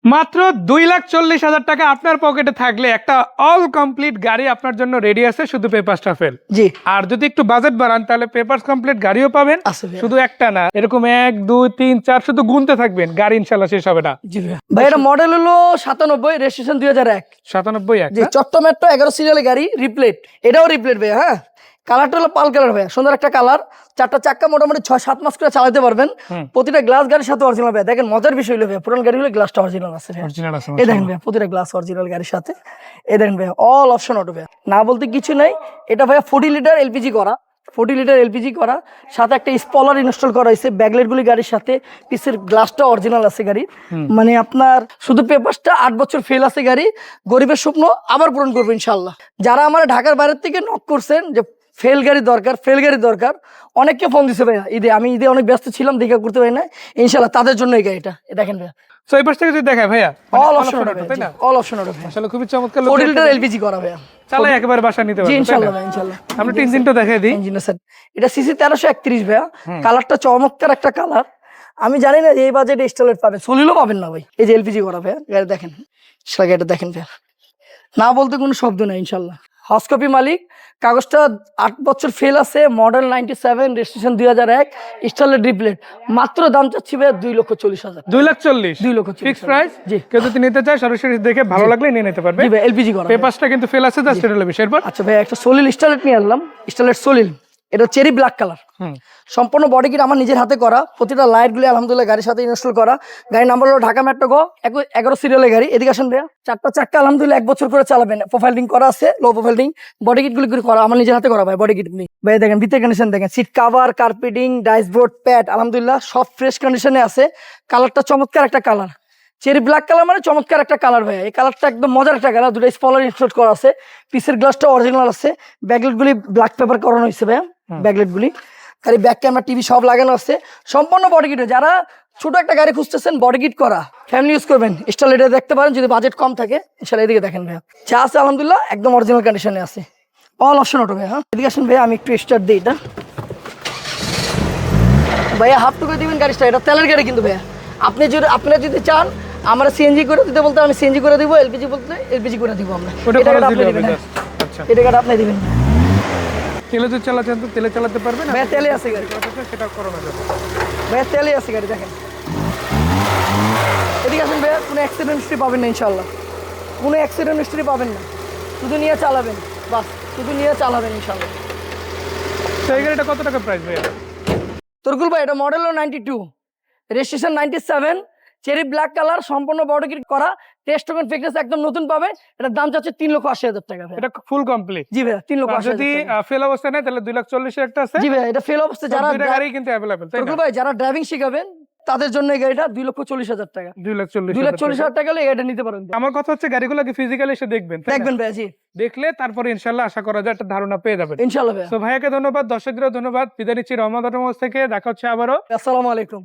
মাত্র 2,40,000 টাকা আপনার পকেটে থাকলে একটা অল কমপ্লিট গাড়ি আপনার জন্য রেডি আছে, শুধু পেপারসটা ফেল। জি। আর যদি একটু বাজেট বাড়ান তাহলে পেপারস কমপ্লিট গাড়িও পাবেন, আছে ভাইয়া। শুধু একটা না, এরকম 1 2 3 4 শুধু গুনতে থাকবেন, গাড়ি ইনশাআল্লাহ শেষ হবে না। জি ভাইয়া। ভাই এটা মডেল হলো 97, রেজিস্ট্রেশন 2001। 97 জি, চট্টগ্রাম মেট্রো 11 সিরিয়ালের গাড়ি, রিপ্লেট। এটাও রিপ্লেট ভাইয়া। হ্যাঁ, কালারটা হলো পাল কালার ভাইয়া, সুন্দর একটা কালার। চারটা চাক্কা মোটামুটি 6-7 মাস করে চালাতে পারবেন। প্রতিটা গ্লাস গাড়ির সাথে অরিজিনাল ভাইয়া। দেখেন মজার বিষয় হলো ভাইয়া, পুরান গাড়িগুলো গ্লাসটা অরিজিনাল আছে ভাইয়া। অরিজিনাল আছে এই দেখেন ভাইয়া, প্রতিটা গ্লাস অরিজিনাল গাড়ির সাথে। এই দেখেন ভাইয়া, অল অপশন অটো ভাইয়া, না বলতে কিছু নাই। এটা ভাইয়া 40 লিটার এলপিজি করা, 40 লিটার এলপিজি করা, সাথে একটা স্পলার ইনস্টল করা হয়েছে ব্যাকলাইট গুলি গাড়ির সাথে। পিসের গ্লাসটা অরিজিনাল আছে গাড়ির। মানে আপনার শুধু পেপারসটা 8 বছর ফেল আছে গাড়ি। গরিবের স্বপ্ন আবার পূরণ করবো ইনশাল্লাহ। যারা আমার ঢাকার বাইরের থেকে নক করছেন যে ফেল গাড়ি দরকার, ফেল গাড়ি দরকার, অনেককে ফোন দিছে ভাইয়া ঈদে। আমি ঈদে অনেক ব্যস্ত ছিলাম, দেখা করতে পারি না। ইনশাল্লাহ তাদের জন্য এই গাড়িটা দেখেন ভাইয়া। সো এই পাশ থেকে যদি দেখায় ভাইয়া, অল অপশন অটো তাই না? অল অপশন অটো ভাইয়া, আসলে খুবই চমৎকার। 40 লিটার এলপিজি করা ভাইয়া, চালাই একেবারে বাসা নিতে জি পারবেন। ইনশাল্লাহ ভাই, ইনশাল্লাহ। আমরা একটু ইঞ্জিনটা দেখাই দিই। ইঞ্জিন স্যার, এটা সিসি 1331 ভাইয়া। কালারটা চমৎকার একটা কালার। আমি জানি না যে এই বাজেটে স্টলেট পাবেন, সলিলও পাবেন না ভাই। এই যে এলপিজি করা ভাইয়া, গাড়ি দেখেন, গাড়িটা দেখেন ভাইয়া, না বলতে কোনো শব্দ নাই ইনশাল্লাহ। হসকপি মালিক, কাগজটা 8 বছর ফেল আছে, মডেল 97, রেজিস্ট্রেশন 2001, স্টলেট রিপ্লেট। মাত্র দাম চাচ্ছি ভাইয়া 2,40,000। 2,40,000 2,40,000 ফিক্স প্রাইস। জি। কেউ যদি নিতে চায় সরাসরি দেখে ভালো লাগলে নিয়ে নিতে পারবে। জি ভাই, এলপিজি করা। পেপারসটা কিন্তু ফেল আছে, জাস্ট এটা বিষয়। এরপর আচ্ছা ভাই, একটা সলিল স্টলেট নিয়ে আসলাম, স্টলেট সলিল। এটা চেরি ব্ল্যাক কালার, সম্পূর্ণ বডি কিট আমার নিজের হাতে করা। প্রতিটা লাইট গুলি আলহামদুলিল্লাহ গাড়ির সাথে ইনস্টল করা। গাড়ির নাম্বার হলো ঢাকা মেট্রো গো 11 সিরিয়ালের গাড়ি। এদিকে আসেন ভাইয়া, চারটা চাক্কা আলহামদুলিল্লাহ 1 বছর করে চালাবেন। প্রোফাইলিং করা আছে, লো প্রোফাইলিং। বডি কিট গুলি করা আমার নিজের হাতে করা ভাই, বডি কিট গুলি ভাই। দেখেন ভিতরে কন্ডিশন দেখেন, সিট কাভার, কার্পেটিং, ডাইসবোর্ড, প্যাড আলহামদুলিল্লাহ সব ফ্রেশ কন্ডিশনে আছে। কালারটা চমৎকার একটা কালার, চেরি ব্ল্যাক কালার, মানে চমৎকার একটা কালার ভাইয়া। এই কালারটা একদম মজার একটা কালার। দুটো স্পলার ইনস্টল করা আছে, পিসের গ্লাসটা অরিজিনাল আছে। ব্যাকলাইট গুলি ব্ল্যাক পেপার করানো হয়েছে ভাইয়া, ব্যাকলাইট গুলি। গাড়ি ব্যাক ক্যামেরা, টিভি সব লাগানো আছে, সম্পূর্ণ বডি কিট। যারা ছোট একটা গাড়ি খুঁজতেছেন বডি কিট করা, ফ্যামিলি ইউজ করবেন, স্টল এটা দেখতে পারেন যদি বাজেট কম থাকে। ইনশাআল্লাহ এদিকে দেখেন ভাইয়া, যা আছে আলহামদুলিল্লাহ একদম অরিজিনাল কন্ডিশনে আছে। অল অপশন অটো ভাইয়া। এদিকে আসেন ভাইয়া, আমি একটু স্টার্ট দিই এটা ভাইয়া। হাফ টুকে দিবেন গাড়িটা, এটা তেলের গাড়ি কিন্তু ভাইয়া। আপনারা যদি চান আমরা সিএনজি করে দিতে বলতে আমি সিএনজি করে দিব, এলপিজি বলতে এলপিজি করে দিব আমরা। এটা আপনি দিবেন। আচ্ছা, এটা আপনি দিবেন। তেলে যদি চালাচ্ছেন তো তেলে চালাতে পারবেন, ভাইয়া তেলে আছে গাড়ি, সেটা করোনা যাবে ভাইয়া তেলে আছে গাড়ি দেখেন। এদিকে আসেন ভাইয়া, কোনো অ্যাক্সিডেন্ট হিস্ট্রি পাবেন না ইনশাল্লাহ, কোনো অ্যাক্সিডেন্ট হিস্ট্রি পাবেন না। শুধু নিয়ে চালাবেন, বাস শুধু নিয়ে চালাবেন ইনশাল্লাহ। সেই গাড়িটা কত টাকা প্রাইস ভাইয়া? তরকুল ভাই, এটা মডেল হলো 92, রেজিস্ট্রেশন 97, চেরি ব্ল্যাক কালার, সম্পূর্ণ বডি কিট করা, টেস্ট টোকেন ফিটনেস একদম নতুন পাবে। এটার দাম চাচ্ছে 3,80,000 টাকা ভাই। এটা ফুল কমপ্লিট। জি ভাইয়া, 3,80,000 যদি ফেল অবস্থা নেই তাহলে 2,40,000 একটা আছে। জি ভাইয়া, এটা ফেল অবস্থা যারা গাড়ি কিন্তু अवेलेबल, তাই না? তরকুল ভাই, যারা ড্রাইভিং শিখাবেন তাদের জন্য এই গাড়িটা 2,40,000 টাকা। 2,40,000 টাকা হলে এটা নিতে পারেন। আমার কথা হচ্ছে গাড়িগুলো কি ফিজিক্যালি এসে দেখবেন, দেখবেন ভাইয়া। জি, দেখলে তারপরে ইনশাআল্লাহ আশা করা যায় একটা ধারণা পেয়ে যাবেন ইনশাআল্লাহ ভাইয়া। তো ভাইয়াকে ধন্যবাদ, দর্শকদেরও ধন্যবাদ। বিদায় নিচ্ছি রহমত থেকে, দেখা হচ্ছে আবারও। আসসালামু আলাইকুম।